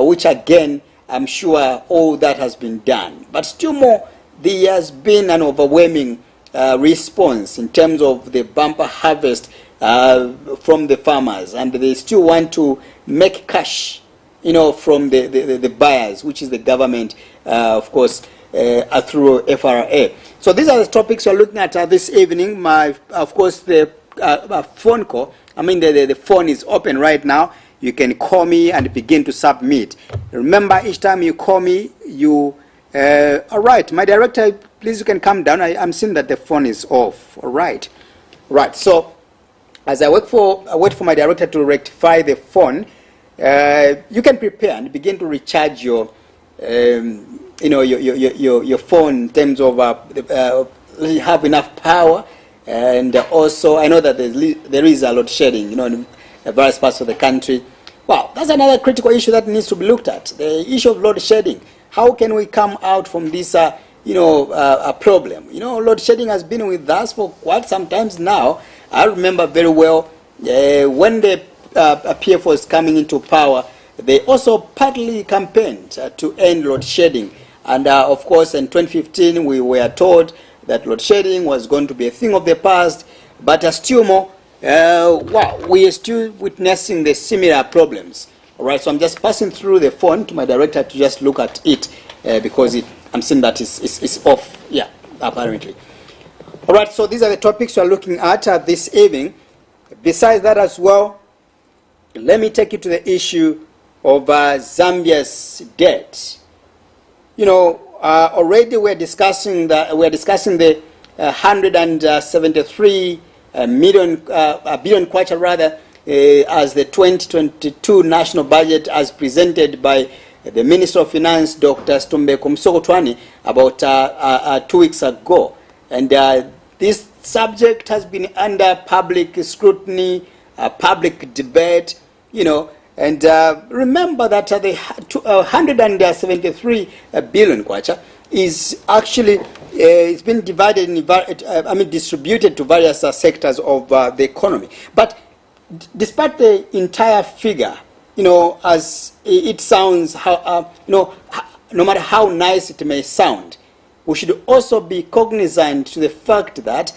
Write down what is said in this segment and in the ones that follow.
which again, I'm sure all that has been done. But still more, there has been an overwhelming response in terms of the bumper harvest from the farmers, and they still want to make cash, from the buyers, which is the government, of course, through FRA. So these are the topics we're looking at this evening. Of course, the phone call, the phone is open right now. You can call me and begin to submit. Remember, each time you call me, all right, my director, please, you can come down. I'm seeing that the phone is off. All right. Right, so as I wait for my director to rectify the phone, you can prepare and begin to recharge your your phone in terms of have enough power, and also I know that there is a load shedding, in various parts of the country. Wow, that's another critical issue that needs to be looked at. The issue of load shedding. How can we come out from this, a problem? Load shedding has been with us for quite some time now. I remember very well when the PF was coming into power, they also partly campaigned to end load shedding. And of course, in 2015, we were told that load shedding was going to be a thing of the past. But still more, we are still witnessing the similar problems. All right, so I'm just passing through the phone to my director to just look at it because I'm seeing that it's off. Yeah, apparently. All right, so these are the topics we're looking at this evening. Besides that as well, let me take you to the issue of Zambia's debt. Already we're discussing the 173 billion kwacha rather, as the 2022 national budget as presented by the Minister of Finance, Dr. Stumbeko Msokotwane, about 2 weeks ago. And this subject has been under public scrutiny, public debate, and remember that the 173 billion kwacha is actually it's been divided distributed to various sectors of the economy. But despite the entire figure, as it sounds, no matter how nice it may sound, we should also be cognizant to the fact that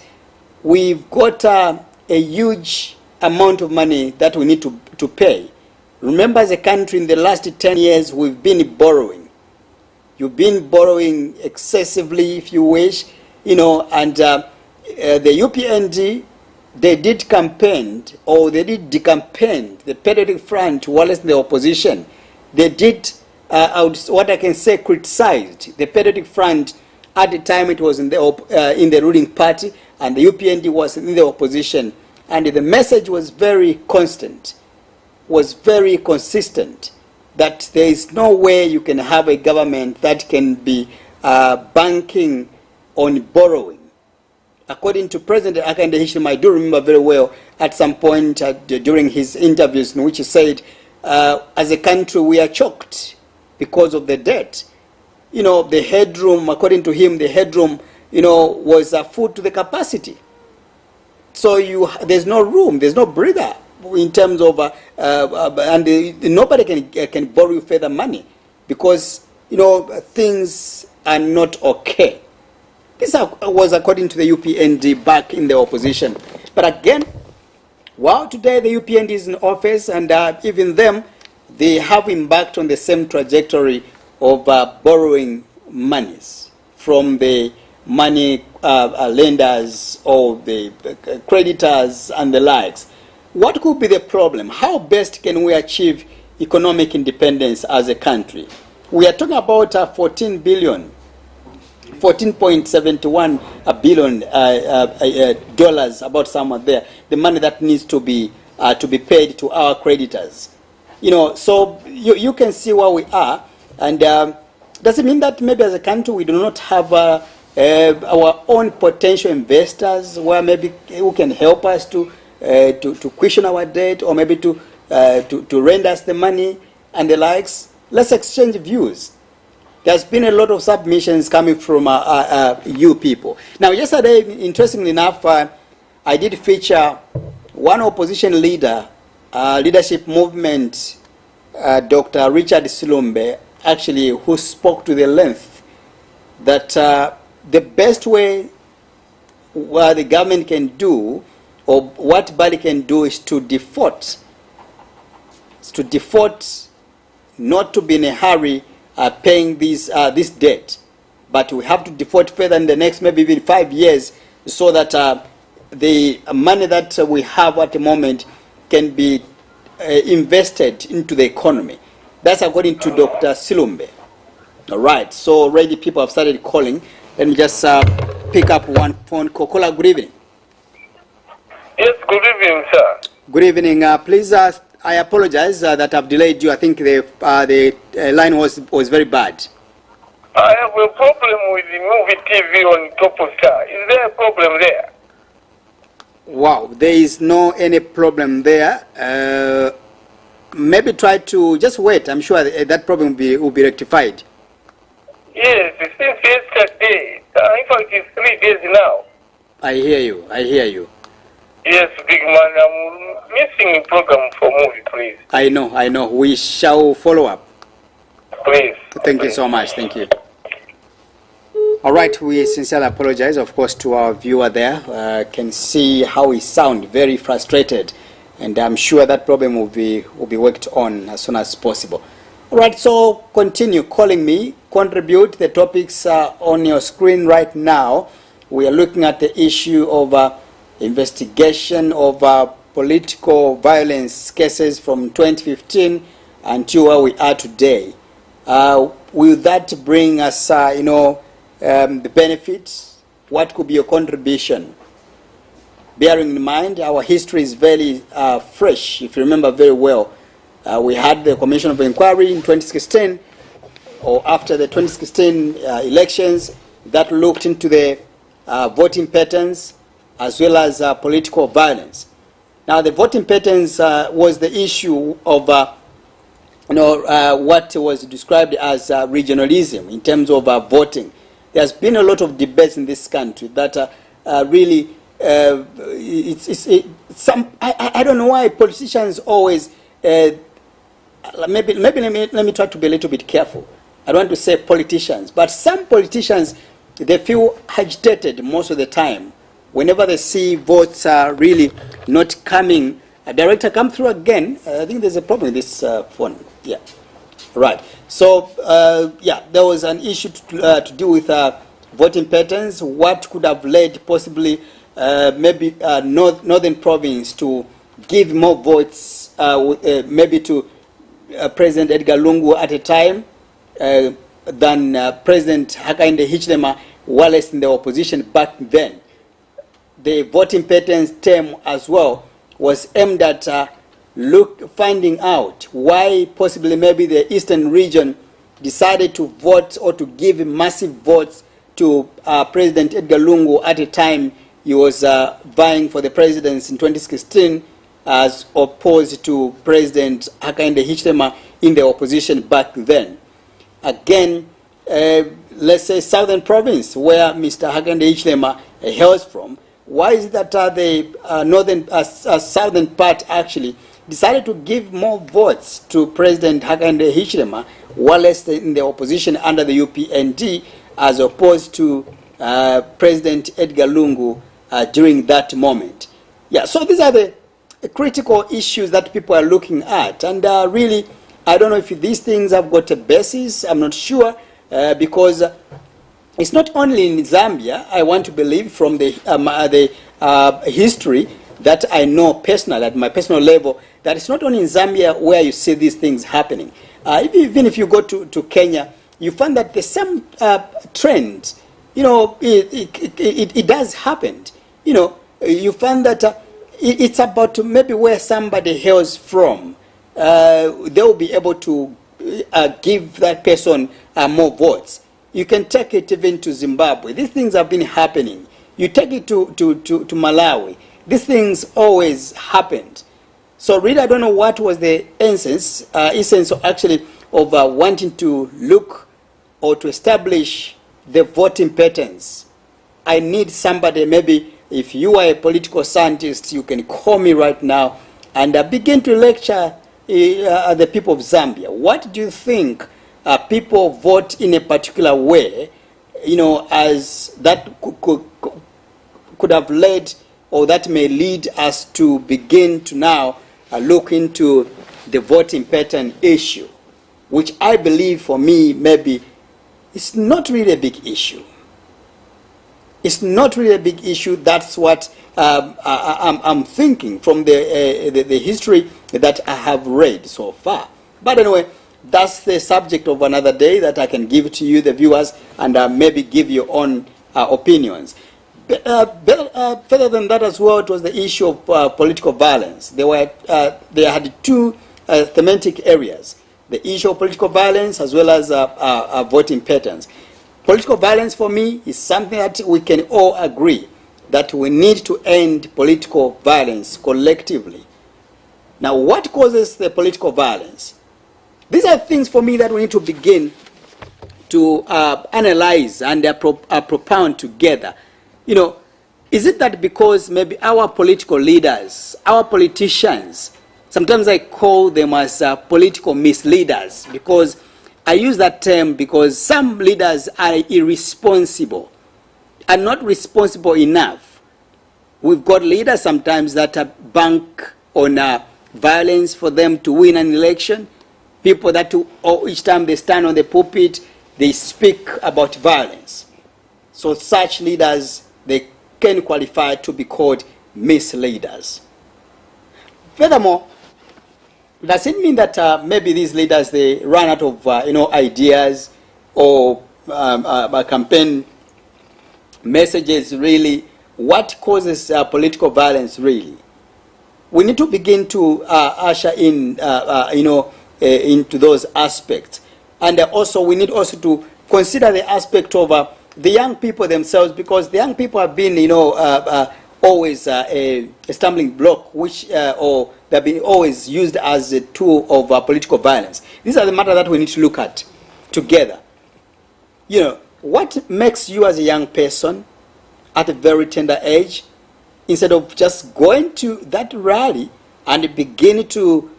we've got a huge amount of money that we need to pay. Remember, as a country, in the last 10 years, we've been borrowing. You've been borrowing excessively, if you wish, and the UPND, they did campaign, or they did decampaign the Patriotic Front while in the opposition. They did, what I can say, criticized the Patriotic Front. At the time, it was in the ruling party, and the UPND was in the opposition. And the message was very constant, was very consistent, that there is no way you can have a government that can be banking on borrowing. According to President Akande Hichilema, I do remember very well at some point during his interviews in which he said, as a country, we are choked because of the debt. The headroom, according to him, the headroom, was full to the capacity. So there's no room, there's no breather in terms of, and nobody can borrow further money because, things are not okay. This was according to the UPND back in the opposition. But again, today the UPND is in office, and even them, they have embarked on the same trajectory of borrowing monies from the money lenders or the creditors and the likes. What could be the problem? How best can we achieve economic independence as a country? We are talking about 14.71 billion dollars, about somewhere there, the money that needs to be paid to our creditors. So you can see where we are, and does it mean that maybe as a country we do not have our own potential investors who can help us to cushion our debt, or maybe to render us the money and the likes? Let's exchange views. There's been a lot of submissions coming from you people. Now, yesterday, interestingly enough, I did feature one opposition leader, leadership movement Dr. Richard Silumbe, actually, who spoke to the length that the best way what the government can do, or what Bali can do, is to default. It's to default, not to be in a hurry paying this debt, but we have to default further in the next maybe even 5 years, so that the money that we have at the moment can be invested into the economy. That's according to Dr. Silumbe. All right, so already people have started calling. Let me just pick up one phone call. Caller, good evening. Yes, good evening, sir. Good evening. Please, I apologize that I've delayed you. I think the line was very bad. I have a problem with the movie TV on top of star. Is there a problem there? Wow, there is no any problem there. Maybe try to just wait. I'm sure that problem will be rectified. Yes, since yesterday. In fact, it's 3 days now. I hear you. I hear you. Yes, big man. I'm missing a program for movie, please. I know. We shall follow up. Please. Thank you so much. Thank you. All right, we sincerely apologize, of course, to our viewer there. Can see how he sound very frustrated, and I'm sure that problem will be worked on as soon as possible. All right, so continue calling me. Contribute. The topics are on your screen right now. We are looking at the issue of investigation of political violence cases from 2015 until where we are today. Will that bring us, the benefits? What could be your contribution? Bearing in mind our history is very fresh. If you remember very well, we had the Commission of Inquiry in 2016, or after the 2016 elections, that looked into the voting patterns as well as political violence. Now, the voting patterns was the issue of what was described as regionalism in terms of voting. There's been a lot of debates in this country that really, I don't know why politicians always, maybe let me try to be a little bit careful. I don't want to say politicians, but some politicians, they feel agitated most of the time whenever they see votes are really not coming. A director, come through again. I think there's a problem with this phone. Yeah. Right. So, there was an issue to do with voting patterns. What could have led possibly maybe Northern Province to give more votes, maybe to President Edgar Lungu at a time than President Hakainde Hichilema, Wallace in the opposition back then. The voting patterns term as well was aimed at finding out why possibly maybe the Eastern region decided to vote or to give massive votes to President Edgar Lungu at a time he was vying for the presidency in 2016, as opposed to President Hakainde Hichilema in the opposition back then. Again, let's say Southern Province, where Mr. Hakainde Hichilema hails from. Why is it that the southern part actually decided to give more votes to President Hakainde Hichilema, Wallace in the opposition under the UPND, as opposed to President Edgar Lungu during that moment? Yeah, so these are the critical issues that people are looking at, and really, I don't know if these things have got a basis. I'm not sure, because it's not only in Zambia. I want to believe from the history that I know personally, at my personal level, that it's not only in Zambia where you see these things happening. Even if you go to Kenya, you find that the same trend, it does happen. You find that it's about maybe where somebody hails from. They'll be able to give that person more votes. You can take it even to Zimbabwe. These things have been happening. You take it to Malawi. These things always happened. So really, I don't know what was the essence actually of wanting to look or to establish the voting patterns. I need somebody, maybe if you are a political scientist, you can call me right now and begin to lecture the people of Zambia? What do you think people vote in a particular way, as that could have led, or that may lead us to begin to now look into the voting pattern issue, which I believe for me maybe it's not really a big issue. It's not really a big issue. That's what I'm thinking from the history that I have read so far. But anyway, that's the subject of another day that I can give to you, the viewers, and maybe give your own opinions. Further than that as well, it was the issue of political violence. They had two thematic areas: the issue of political violence as well as voting patterns. Political violence for me is something that we can all agree that we need to end political violence collectively. Now, what causes the political violence? These are things for me that we need to begin to analyze and propound together. Is it that because maybe our political leaders, our politicians, sometimes I call them as political misleaders, because I use that term because some leaders are irresponsible, are not responsible enough. We've got leaders sometimes that bank on violence for them to win an election. People that each time they stand on the pulpit, they speak about violence. So such leaders, they can qualify to be called misleaders. Furthermore, does it mean that maybe these leaders, they run out of ideas or campaign messages? Really, what causes political violence? Really, we need to begin to usher in into those aspects, and also we need also to consider the aspect of the young people themselves, because the young people have been always a stumbling block, which or they've been always used as a tool of political violence. These are the matters that we need to look at together. What makes you as a young person at a very tender age, instead of just going to that rally and begin to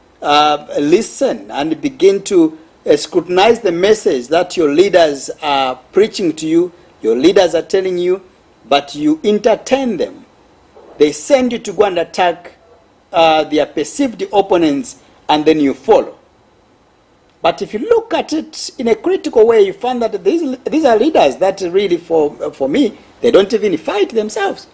listen and begin to scrutinize the message that your leaders are preaching to you, your leaders are telling you, but you entertain them. They send you to go and attack their perceived opponents, and then you follow. But if you look at it in a critical way, you find that these are leaders that really, for me, they don't even fight themselves.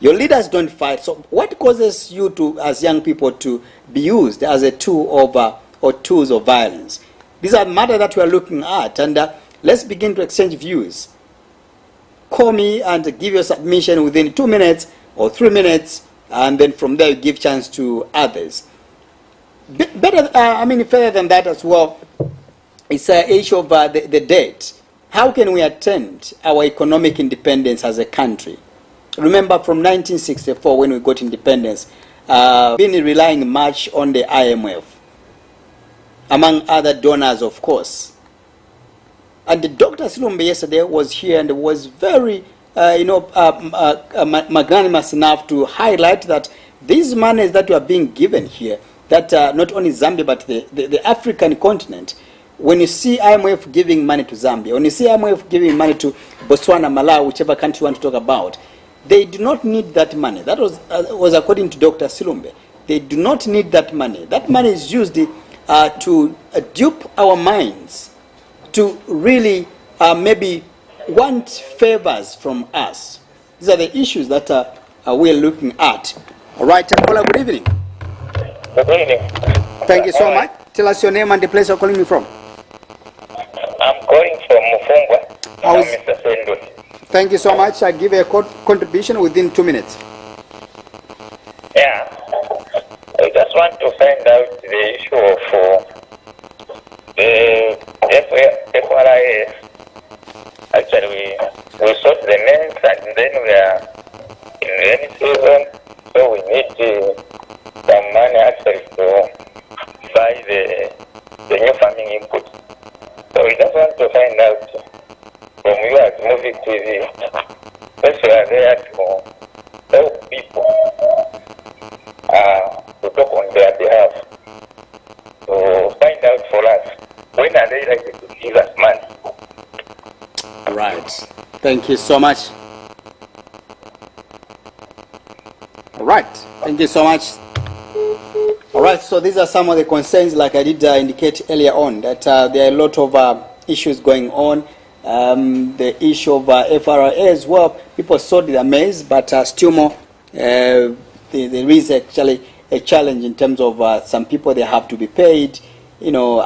Your leaders don't fight. So what causes you to, as young people, to be used as a tool of or tools of violence? These are matters that we are looking at, and let's begin to exchange views. Call me and give your submission within 2 minutes or 3 minutes, and then from there you give chance to others. Further than that as well, it's an issue of the debt. How can we attain our economic independence as a country? Remember, from 1964, when we got independence, been relying much on the IMF, among other donors, of course. And Dr. Silumbe yesterday was here and was very, magnanimous enough to highlight that these monies that were being given here, that not only Zambia but the African continent, when you see IMF giving money to Zambia, when you see IMF giving money to Botswana, Malawi, whichever country you want to talk about, they do not need that money. That was according to Dr. Silumbe. They do not need that money. That money is used to dupe our minds, to really maybe want favors from us. These are the issues that we're looking at. All right, Paula, good evening. Good evening. Thank you so much. Tell us your name and the place you're calling me from. I'm calling from Mufungwa. Mr. Sendo. Thank you so much. I give a contribution within 2 minutes. Yeah. I just want to find out the issue of the FRIS. Actually, we sort the names and then we are in rainy season, so we need some money actually to buy the new farming input. So we just want to find out from you as Muvi TV, if you are there to help people to talk on their behalf. when are they likely to give us money? Right. Thank you so much. All right. Thank you so much. All right. So these are some of the concerns, like I did indicate earlier on, that there are a lot of issues going on. The issue of FRA as well. People sowed their maize, but still more. There is actually a challenge in terms of some people, they have to be paid. You know,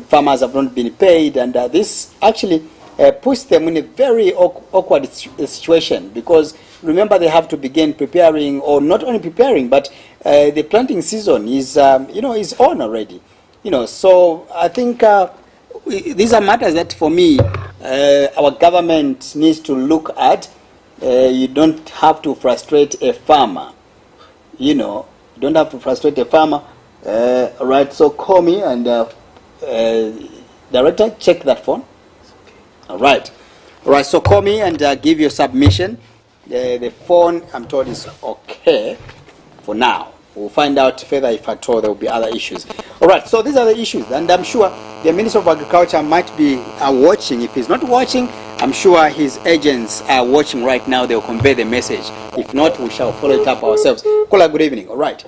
farmers have not been paid, and this actually puts them in a very awkward situation, because remember, they have to begin preparing, or not only preparing, but the planting season is is on already. So I think these are matters that, for me, our government needs to look at. You don't have to frustrate a farmer. You don't have to frustrate a farmer. All right, so call me, and director, check that phone. All right, so call me and give your submission. The phone, I'm told, is okay for now. We'll find out further if at all there will be other issues. All right, so these are the issues, and I'm sure the Minister of Agriculture might be watching. If he's not watching, I'm sure his agents are watching right now. They'll convey the message. If not, we shall follow it up ourselves. Caller, good evening. All right.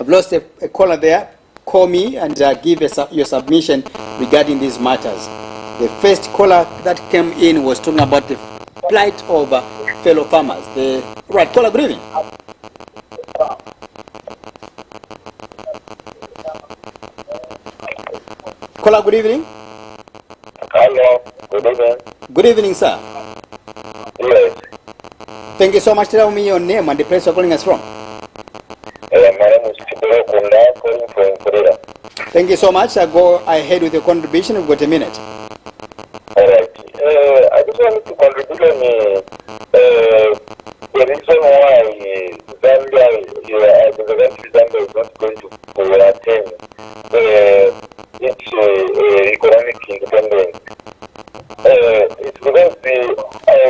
I've lost a caller there. Call me and give your submission regarding these matters. The first caller that came in was talking about the plight of fellow farmers. Right, caller, good evening. Caller, good evening. Hello, good evening. Good evening, sir. Yes. Thank you so much. Tell me your name and the place you're calling us from. My name is Chibolo Kunda, calling from Korea. Thank you so much. Go ahead with your contribution. We've got a minute. Alright. I just wanted to contribute on the reason why Zambia, the country Zambia is not going to attain its economic independence. It's because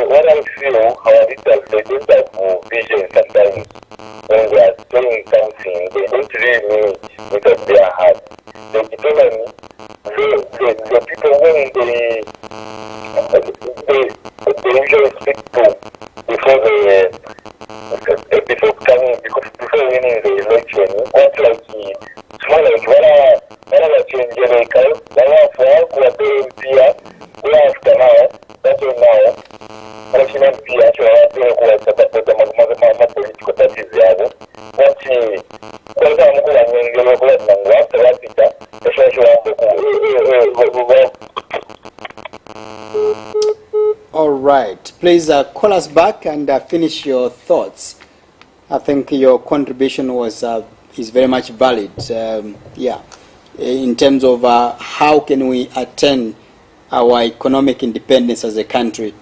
what I feel, our leaders, they don't have vision sometimes. When they are saying something, they don't really mean it because they are hard. They depend on the people whom they usually speak to before before winning the election. Quite like small like wala changeleka wala for kuwapea pia after now that's now national pia tuwapea kwa political parties yao wati kwanza mkuu wa nyingine kwa nangu after wapita kesho All right. Please call us back and finish your thoughts. I think your contribution is very much valid. In terms of how can we attain our economic independence as a country.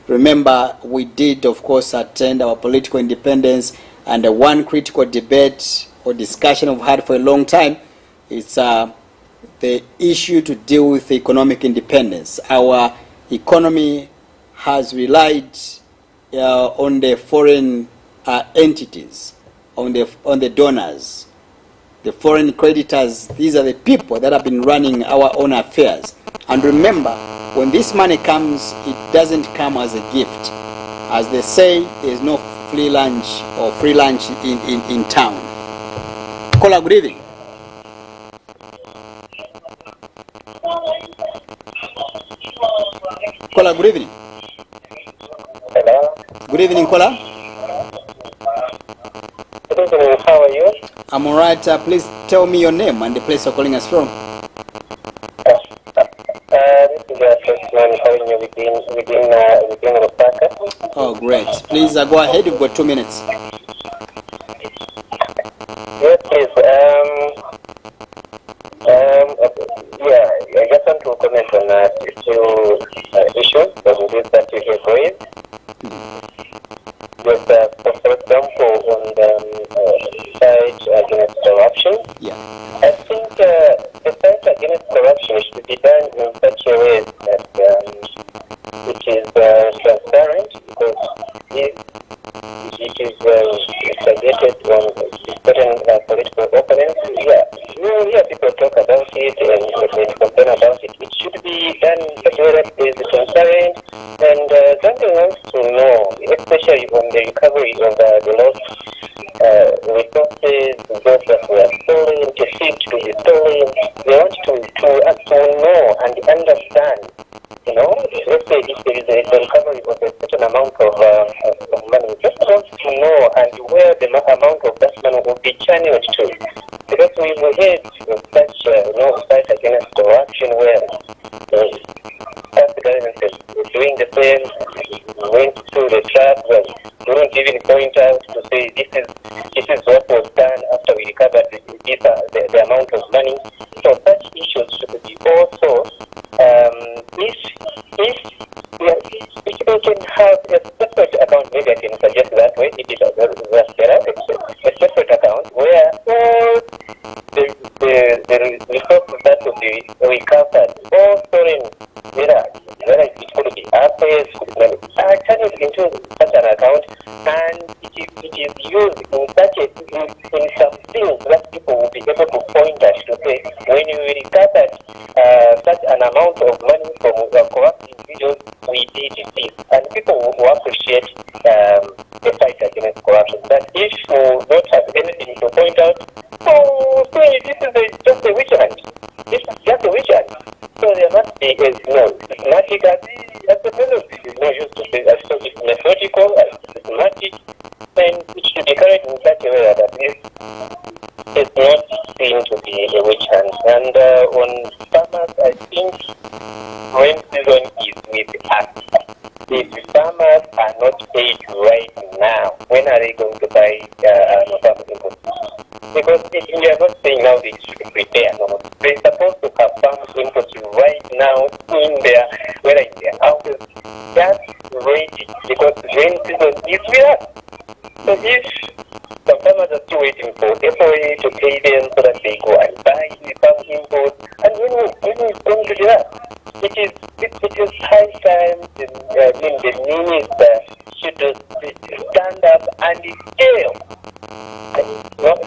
Remember, we did, of course, attain our political independence, and one critical debate or discussion we've had for a long time is the issue to deal with economic independence. Our economy has relied on the foreign entities, on the donors, the foreign creditors. These are the people that have been running our own affairs. And remember, when this money comes, it doesn't come as a gift. As they say, there's no free lunch or free lunch in town. Caller, good evening. Caller, good evening. Hello. Good evening, caller. Good evening, how are you? I'm alright. Please tell me your name and the place you're calling us from. This is the first one calling you within Osaka. Oh, great. Please go ahead. You've got 2 minutes. Yes, please. I just want to comment on two issues that you have raised. Yes, for example, on the fight against corruption. Yeah. I think the fight against corruption should be done in such a way that it is transparent, because if it is targeted on certain political opponents, you hear people talk about it and complain about it. be done where is concerned. And Zambia wants to know, especially on the recovery of the lost resources, those that were stolen, perceived to be stolen. They want to know and understand. Let's say if there is a recovery of a certain amount of money, just want to know and where the amount of that money will be channeled to. Because we've heard of such fight against corruption where the government is doing the same, went through the trap, don't even point out to say this is what was done after we recovered the amount of money. So such issues should be also if people can have a separate account, maybe I can suggest that way, if it was better, a separate account where all the resources that will be recovered, all stolen, whether it could be assets, are channeled into such an account, and it is used in some things that people will be able to point at to say, when you recovered such an amount of money from corrupt individuals, we did this, and people will appreciate the fight against corruption. But if you don't have anything to point out, say this is just a witch hunt. This is just a witch hunt. So there must be systematic as a melody. It's not used to say that, so it's methodical, systematic, and it should be carried in such a way that it's not seen to be a witch hunt. And on farmers, I think rain season is with us. If farmers are not paid right now, when are they going to buy farm inputs? Because we are not saying now they should prepare. No. They're supposed to have farm inputs right now in their houses, just ready, because rain season is with us. So if some farmers are still waiting for FOA to pay them so that they go and buy the farm inputs, and when is going to do that? It is high time the minister should stand up and tell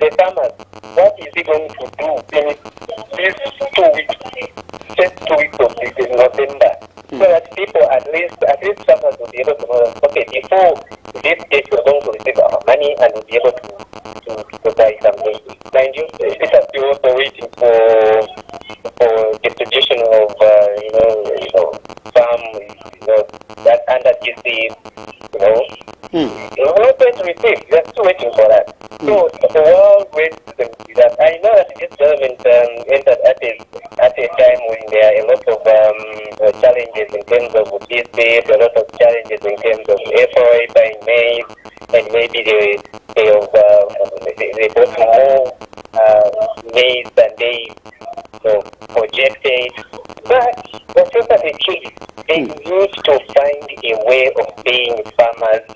the farmers what is he going to do in these 2 weeks, just 2 weeks of November, so that people at least farmers will be able to know that, okay, before this date we're going to receive our money and we'll be able to buy something. Mind you, this has been also waiting for distribution of farm, that under GC, we're not going to receive. We're still waiting for that. So the world waits that. I know that this government entered at a time when there are a lot of challenges in terms of logistics, a lot of challenges in terms of FOA buying maize, and maybe they bought more maize than they projected. But whatever the case, they need to find a way of paying farmers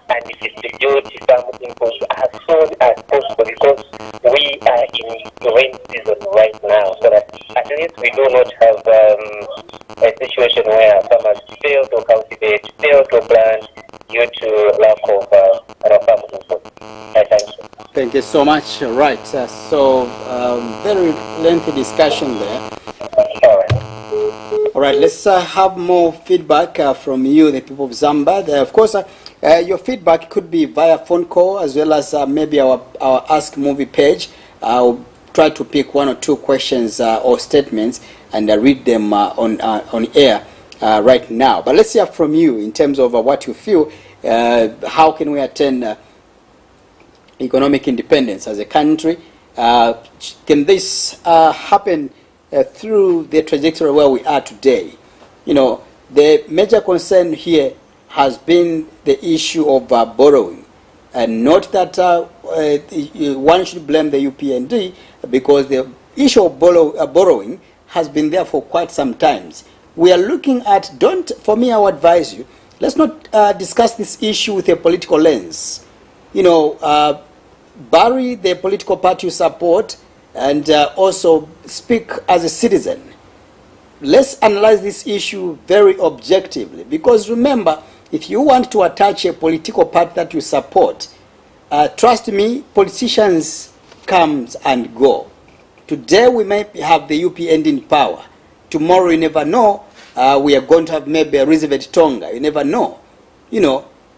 and distribute farm inputs as soon as possible, because we are in rain season right now, so that at least we do not have a situation where farmers fail to cultivate, fail to plant due to lack of farm inputs. I thank you. Thank you so much. Right. Very lengthy discussion there. All right, let's have more feedback from you, the people of Zambia. Of course, your feedback could be via phone call as well as maybe our Ask Muvi page. I'll try to pick 1 or 2 questions or statements and read them on air right now. But let's hear from you in terms of what you feel. How can we attain economic independence as a country? Can this happen through the trajectory where we are today? The major concern here has been the issue of borrowing, and not that one should blame the UPND, because the issue of borrowing has been there for quite some time. We are looking at, for me, I would advise you, let's not discuss this issue with a political lens. Bury the political party you support, and also speak as a citizen. Let's analyze this issue very objectively, because remember, if you want to attach a political party that you support, trust me, politicians come and go. Today we may have the UPND in power. Tomorrow you never know, we are going to have maybe a Roosevelt Tonga. You never know.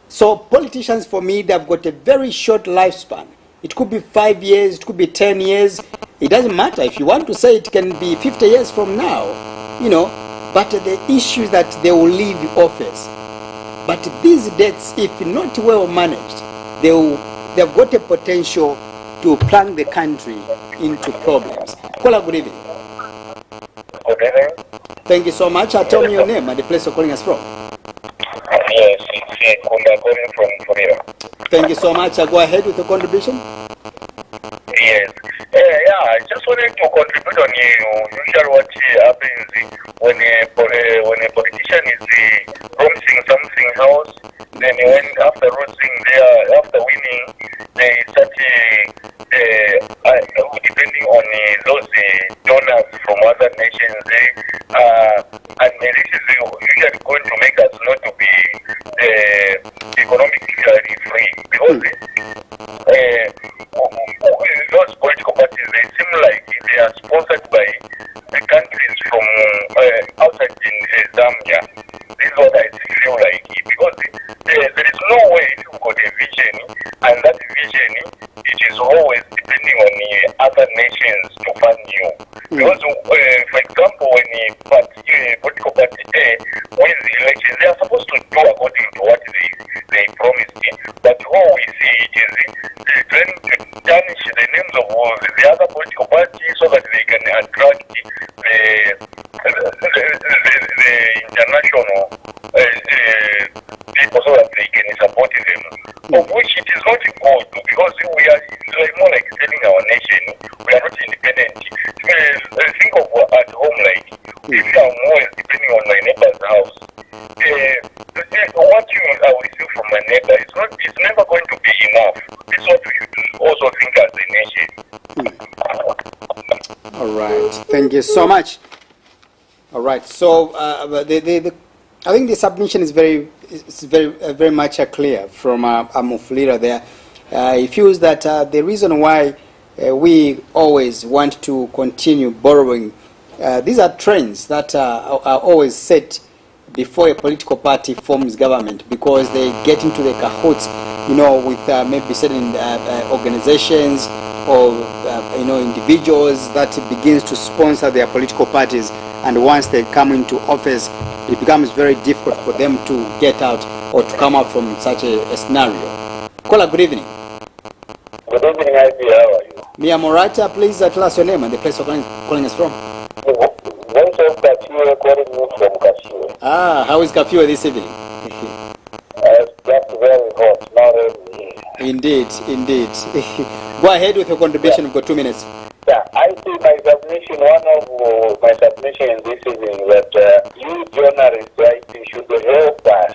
So politicians, for me, they've got a very short lifespan. It could be 5 years, it could be 10 years. It doesn't matter. If you want to say it can be 50 years from now, but the issue is that they will leave office. But these dates, if not well managed, they've got a potential to plunge the country into problems. Kola, good evening. Good evening. Thank you so much. Tell me your name and the place you're calling us from. Yes, it's Kunda calling from Korea. Thank you so much. Go ahead with your contribution. Yes. I just wanted to contribute on usually what happens when a politician is promising something else, then when after winning, they start depending on those donors from other nations, and this is usually going to make us not to be economically free, because those political parties, they seem like they are sponsored by the countries from outside Zambia. This is what I feel like, because there is no way to go a vision, and that vision, it is always depending on other nations to fund you. Because, for example, when political party A wins the election, they are supposed to do according to what they promised. But what we see is trying to tarnish the names of the other political parties so that they can attract the international people so that they can support them. Of which it is not good, because we are more like telling our nation we are not independent. Think of at home, like if I'm always depending on my neighbor's house, what I will receive from my neighbor it's never going to be enough. This is what we should also think as a nation. All right. Thank you so much. All right. So I think the submission is very much clear from Mufulira there. He feels that the reason why we always want to continue borrowing, these are trends that are always set before a political party forms government, because they get into the cahoots, with maybe certain organizations or individuals that begins to sponsor their political parties, and once they come into office, it becomes very difficult for them to get out or to come out from such a scenario. Kola, good evening. Good evening, IB. How are you? Mia Morata, please tell us your name and the place you're calling us from. Voice of Kafue, calling you from Kafue. How is Kafue this evening? It's just very hot, not really. Indeed. Go ahead with your contribution. We've got 2 minutes. Yeah, I see my submission, one of my submissions this evening, that you journalists, right, you should help us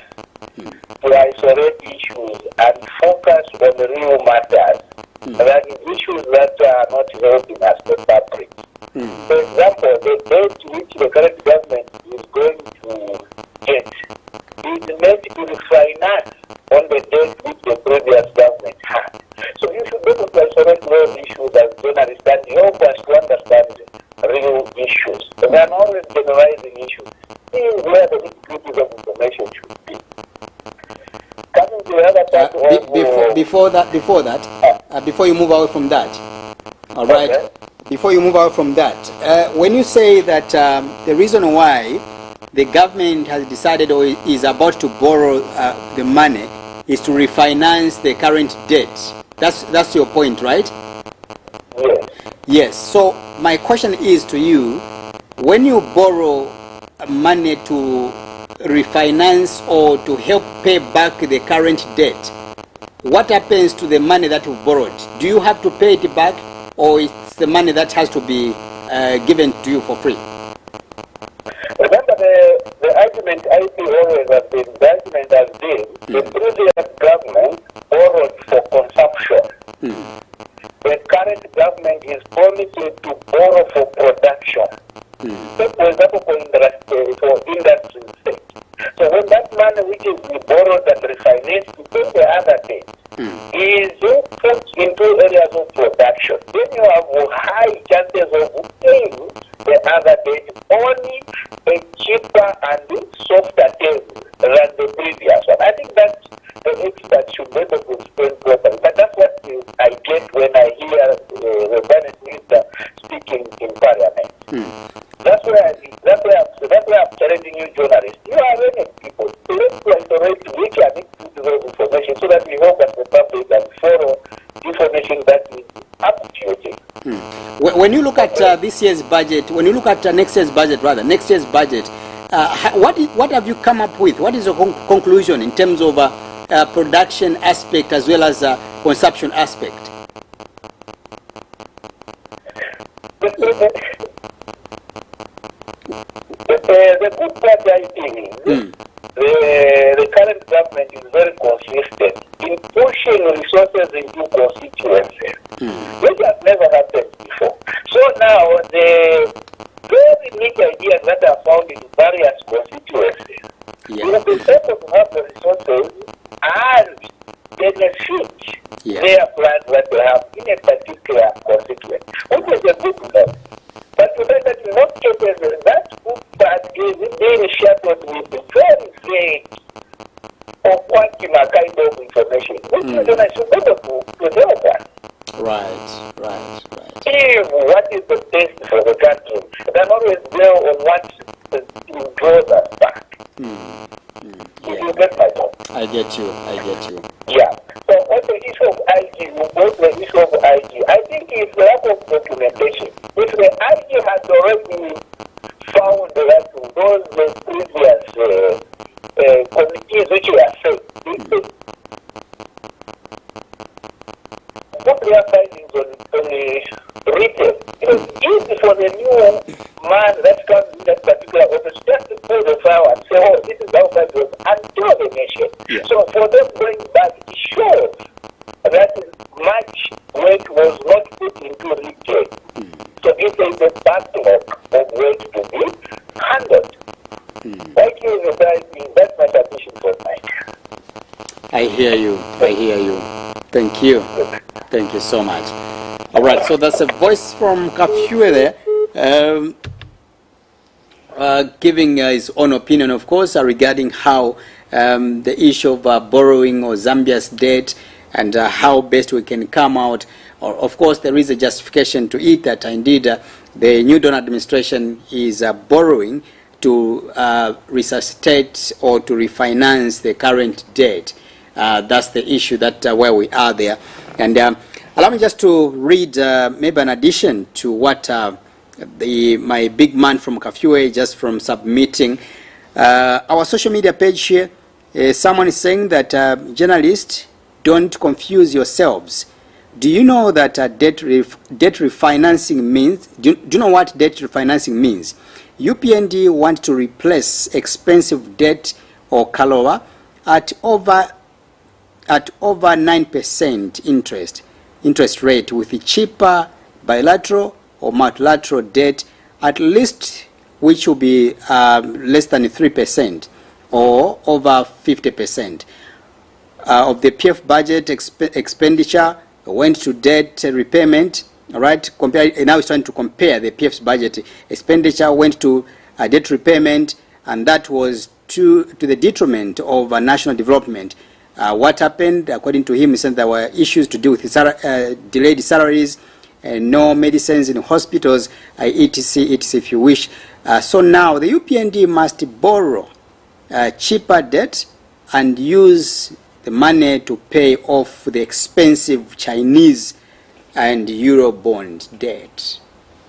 to isolate issues and focus on the real matters, that is issues that are not helping us, the public. For example, the date which the current government is going to get is meant to refinance on the date which the previous government had. So you should be able to isolate those issues as journalists and help us to understand real issues. They are not always generalizing issues. This is where the nitty-gritties of information should be. Coming to the other part before you move away from that, all right? Okay. Before you move out from that, when you say that the reason why the government has decided or is about to borrow the money is to refinance the current debt, that's your point, right? Yes. Yes. So my question is to you, when you borrow money to refinance or to help pay back the current debt, what happens to the money that you borrowed? Do you have to pay it back, or it's the money that has to be given to you for free? Remember, the argument I see always has been, the argument has been, the previous government borrowed for consumption. The current government is promising to borrow for production. Take, for example, for industry sake. So when that money which is borrowed and refinanced to pay the other debt is put into areas of production, then you have high chances of paying the other debt only a cheaper tougher and softer terms than the previous one. I think that the experts should be able to explain properly. But that's what I get when I hear the finance minister speaking in Parliament. That's why I'm challenging you journalists. You are learning people. So let's collaborate which are those information so that we hope that the public can follow information that is up to your date. When you look at this year's budget, when you look at next year's budget, what have you come up with? What is your conclusion in terms of production aspect as well as consumption aspect? The good part I think the current government is very consistent in pushing resources into constituencies, which has never happened before. So now the very unique ideas that are found in various constituencies, you will be able to have the resources and benefit their plans that they have in a particular constituency, which is a good thing. But to say that in most cases, that good part is being shackled with very vague or quantum kind of information, which is an issue to help us. Right. What is the best for the country? They're always there on what draws us back. You get my point? I get you. Yeah. So on the issue of IG, I think it's the lack of documentation. If the IG has already found that those previous committees which were set, put their findings on retail. It is easy for the new man that comes in that particular office just to pull the file and say, oh, this is how far it was, and tell the nation. Yeah. So for them going back, it shows that much weight was not put into retail. So if there is a backlog of weight to be handled. Thank you, that's my submission for Mike. I hear you. Thank you. Thank you so much. All right, so that's a voice from Kafue there, giving his own opinion, of course, regarding how the issue of borrowing or Zambia's debt and how best we can come out. Or, of course, there is a justification to it that indeed the new donor administration is borrowing to resuscitate or to refinance the current debt. That's the issue that where we are there. And allow me just to read maybe an addition to what my big man from Kafue just from submitting. Our social media page here, someone is saying that journalists, don't confuse yourselves. Do you know that debt refinancing means? Do you know what debt refinancing means? UPND want to replace expensive debt or Kaloa at over 9% interest rate with a cheaper bilateral or multilateral debt, at least which will be less than 3% or over 50% of the PF budget expenditure went to debt repayment. All right, now it's trying to compare the PF's budget expenditure went to debt repayment, and that was to the detriment of national development. What happened, according to him, is that there were issues to do with delayed salaries, no medicines in hospitals, etc., if you wish. So now the UPND must borrow cheaper debt and use the money to pay off the expensive Chinese and Euro bond debt.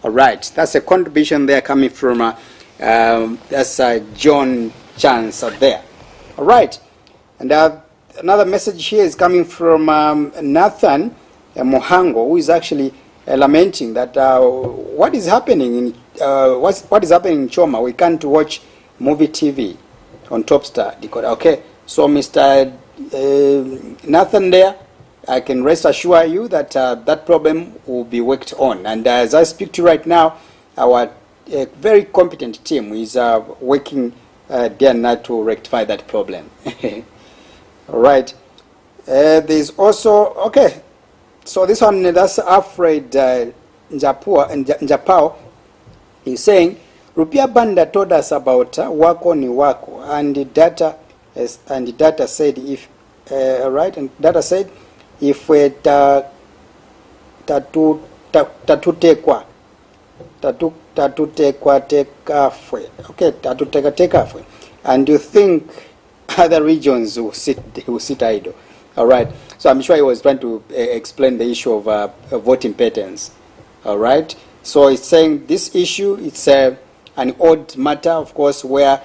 All right, that's a contribution there coming from that's John Chance out there. All right, and another message here is coming from Nathan Mohango, who is actually lamenting that what is happening in what is happening in Choma. We can't watch Muvi TV on Topstar decoder. Okay, so Mr. Nathan there, I can rest assure you that that problem will be worked on. And as I speak to you right now, our very competent team is working day and night to rectify that problem. All right. There's also, okay, so this one, that's Alfred Njapao. He's saying, Rupia Banda told us about wako ni wako, and the data said if right, and data said if we tatutekwa tekafwe, okay, tekafwe, and you think other regions will sit idle. All right. So I'm sure he was trying to explain the issue of voting patterns. All right. So it's saying this issue, it's an odd matter, of course, where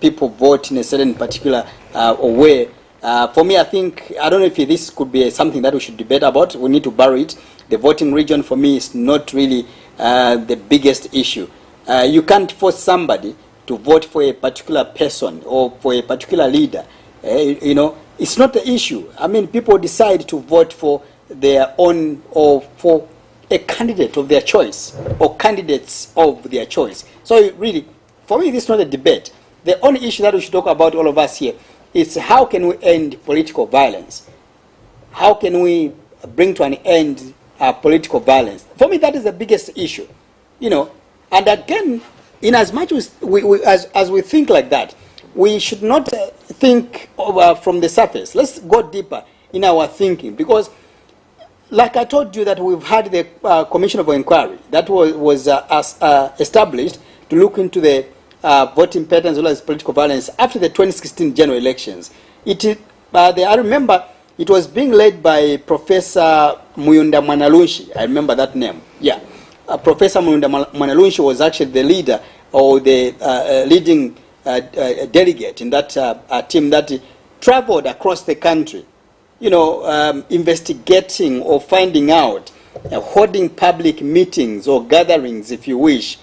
people vote in a certain particular way. For me, I think, I don't know if this could be something that we should debate about. We need to bury it. The voting region, for me, is not really the biggest issue. You can't force somebody to vote for a particular person or for a particular leader. You know, it's not the issue. I mean, people decide to vote for their own or for a candidate of their choice or candidates of their choice. So really, for me, this is not a debate. The only issue that we should talk about, all of us here, is how can we end political violence? How can we bring to an end political violence? For me, that is the biggest issue. You know, and again, in as much as we think like that, we should not think from the surface. Let's go deeper in our thinking, because like I told you that we've had the Commission of Inquiry that was established to look into the voting patterns as well as political violence after the 2016 general elections. I remember it was being led by Professor Muyunda Mwanalunshi. I remember that name. Yeah. Professor Muyunda Mwanalunshi was actually the leader or the leading delegate in that team that traveled across the country, you know, investigating or finding out, holding public meetings or gatherings, if you wish,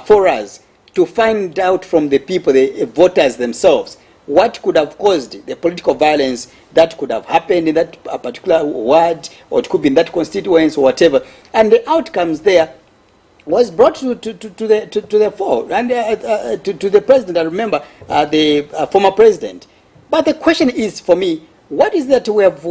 for us to find out from the people, the voters themselves, what could have caused the political violence that could have happened in that particular ward, or it could be in that constituency or whatever. And the outcomes there was brought to the fore and to the president. I remember the former president. But the question is, for me, what is that we have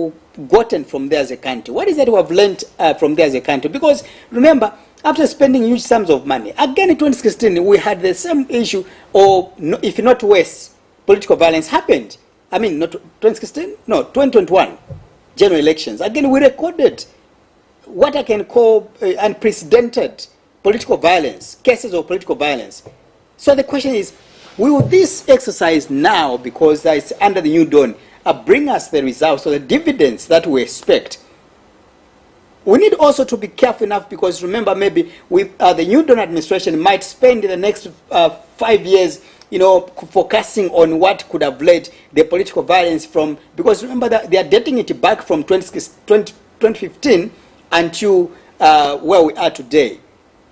gotten from there as a country? What is that we have learned from there as a country? Because remember, after spending huge sums of money, again in 2016, we had the same issue, or if not worse, political violence happened. I mean, not 2016, no, 2021 general elections. Again, we recorded what I can call unprecedented political violence, cases of political violence. So the question is, will this exercise now, because it's under the new dawn, bring us the results or the dividends that we expect? We need also to be careful enough, because remember, maybe the new dawn administration might spend the next 5 years, you know, focusing on what could have led the political violence from, because remember that they are dating it back from 2015 until where we are today.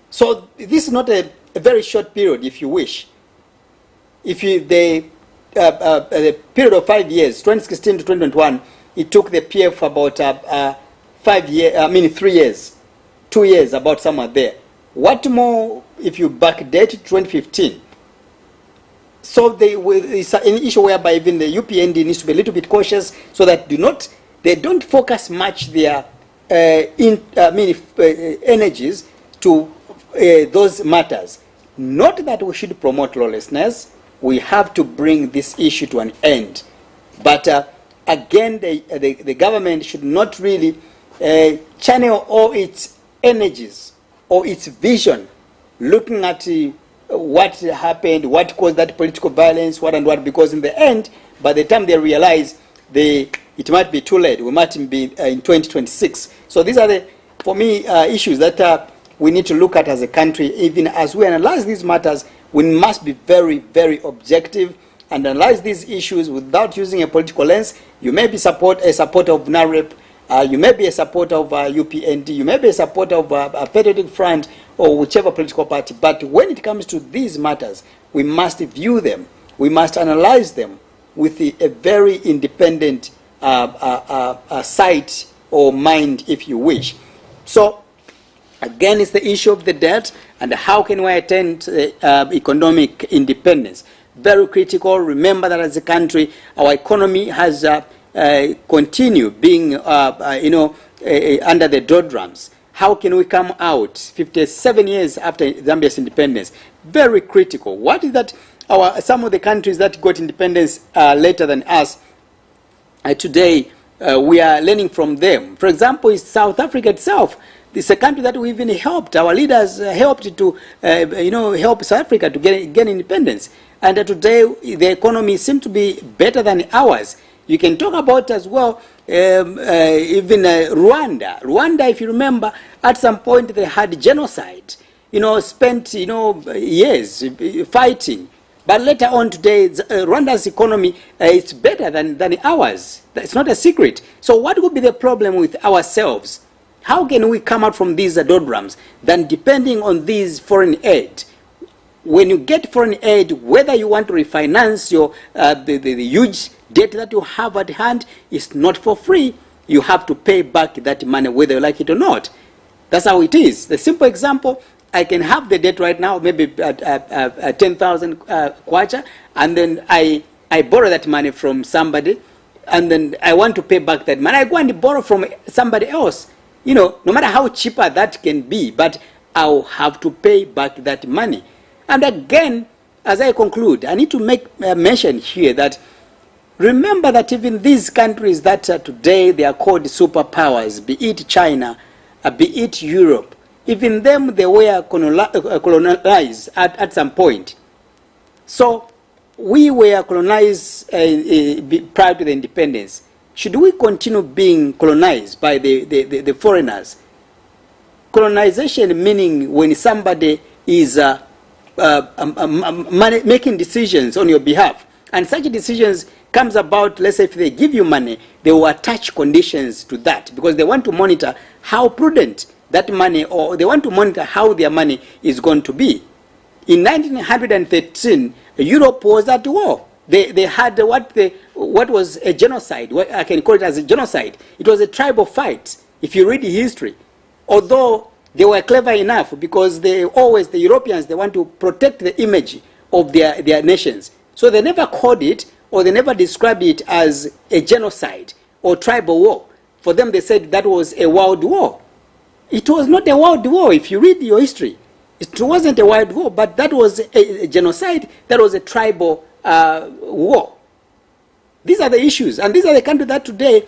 So this is not a very short period, if you wish. If you, the period of 5 years, 2016 to 2021, it took the PF about 3 years, 2 years, about somewhere there. What more if you backdate to 2015? So it's an issue whereby even the UPND needs to be a little bit cautious, so that they don't focus much their energies to those matters. Not that we should promote lawlessness. We have to bring this issue to an end. But again, the government should not really channel all its energies or its vision looking at what happened, what caused that political violence, what and what, because in the end, by the time they realize it might be too late. We might be in 2026. So these are for me, issues that we need to look at as a country. Even as we analyze these matters, we must be very, very objective and analyze these issues without using a political lens. You may be a supporter of NAREP, you may be a supporter of UPND, you may be a supporter of a Patriotic Front or whichever political party. But when it comes to these matters, we must view them, we must analyze them with a very independent sight or mind, if you wish. So again, it's the issue of the debt and how can we attain economic independence. Very critical. Remember that as a country, our economy has continued being, under the doldrums. How can we come out 57 years after Zambia's independence, very critical. What is that some of the countries that got independence later than us today, we are learning from them. For example, is South Africa itself. It's a country that we even helped. Our leaders helped to, help South Africa to gain independence. And today, the economy seems to be better than ours. You can talk about as well, even Rwanda. Rwanda, if you remember, at some point they had genocide. Spent years fighting. But later on today, Rwanda's economy is better than ours. It's not a secret. So what would be the problem with ourselves? How can we come out from these doldrums than depending on these foreign aid? When you get foreign aid, whether you want to refinance your the huge debt that you have at hand, is not for free. You have to pay back that money whether you like it or not. That's how it is. The simple example, I can have the debt right now, maybe 10,000 kwacha, and then I borrow that money from somebody, and then I want to pay back that money. I go and borrow from somebody else. No matter how cheaper that can be, but I'll have to pay back that money. And again, as I conclude, I need to make a mention here that remember that even these countries that today they are called superpowers, be it China, be it Europe, even them, they were colonized at some point. So we were colonized prior to the independence. Should we continue being colonized by the foreigners? Colonization meaning when somebody is making decisions on your behalf, and such decisions comes about, let's say if they give you money, they will attach conditions to that because they want to monitor how prudent that money, or they want to monitor how their money is going to be. In 1913, Europe was at war. They had what was a genocide. I can call it as a genocide. It was a tribal fight, if you read the history. Although they were clever enough because the Europeans, they want to protect the image of their nations. So they never called it, or they never described it as a genocide or tribal war. For them, they said that was a world war. It was not a world war. If you read your history, it wasn't a world war, but that was a genocide. That was a tribal war. These are the issues, and these are the countries that today,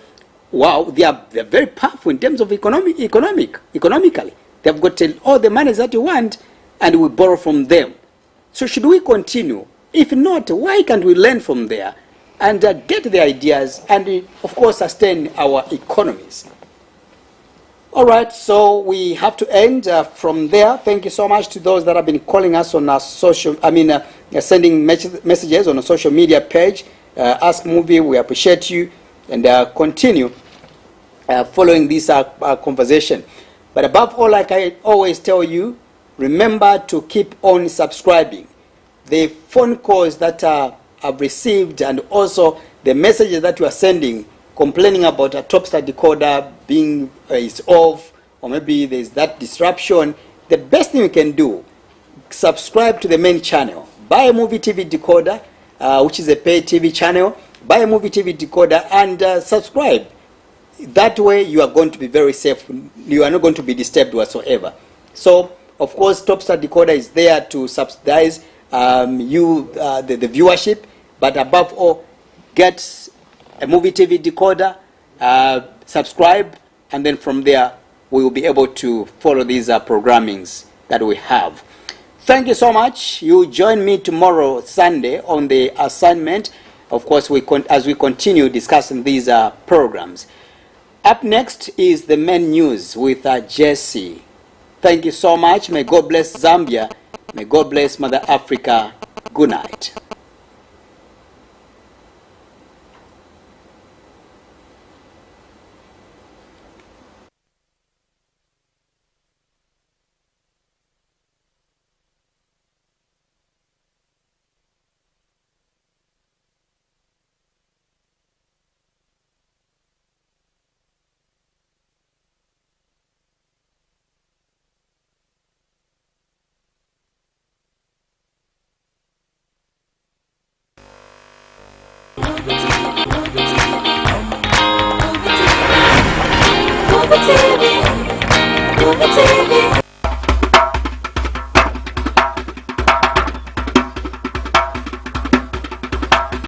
wow, they're very powerful in terms of economically. They've got all the money that you want, and we borrow from them. So should we continue? If not, why can't we learn from there and get the ideas and, of course, sustain our economies? All right, so we have to end from there. Thank you so much to those that have been calling us on our sending messages on a social media page. Ask Muvi, we appreciate you, and continue following this conversation. But above all, like I always tell you, remember to keep on subscribing. The phone calls that I've received, and also the messages that you are sending, complaining about a Topstar decoder being is off, or maybe there's that disruption, the best thing you can do, subscribe to the main channel. Buy a Muvi TV decoder, which is a paid TV channel. Buy a Muvi TV decoder and subscribe. That way you are going to be very safe. You are not going to be disturbed whatsoever. So, of course, Topstar decoder is there to subsidize the viewership, but above all, get a Muvi TV decoder, subscribe, and then from there we will be able to follow these programmings that we have. Thank you so much. You join me tomorrow, Sunday, on the assignment. Of course, as we continue discussing these programs. Up next is the main news with Jesse. Thank you so much. May God bless Zambia. May God bless Mother Africa. Good night. Muvi TV, Muvi TV.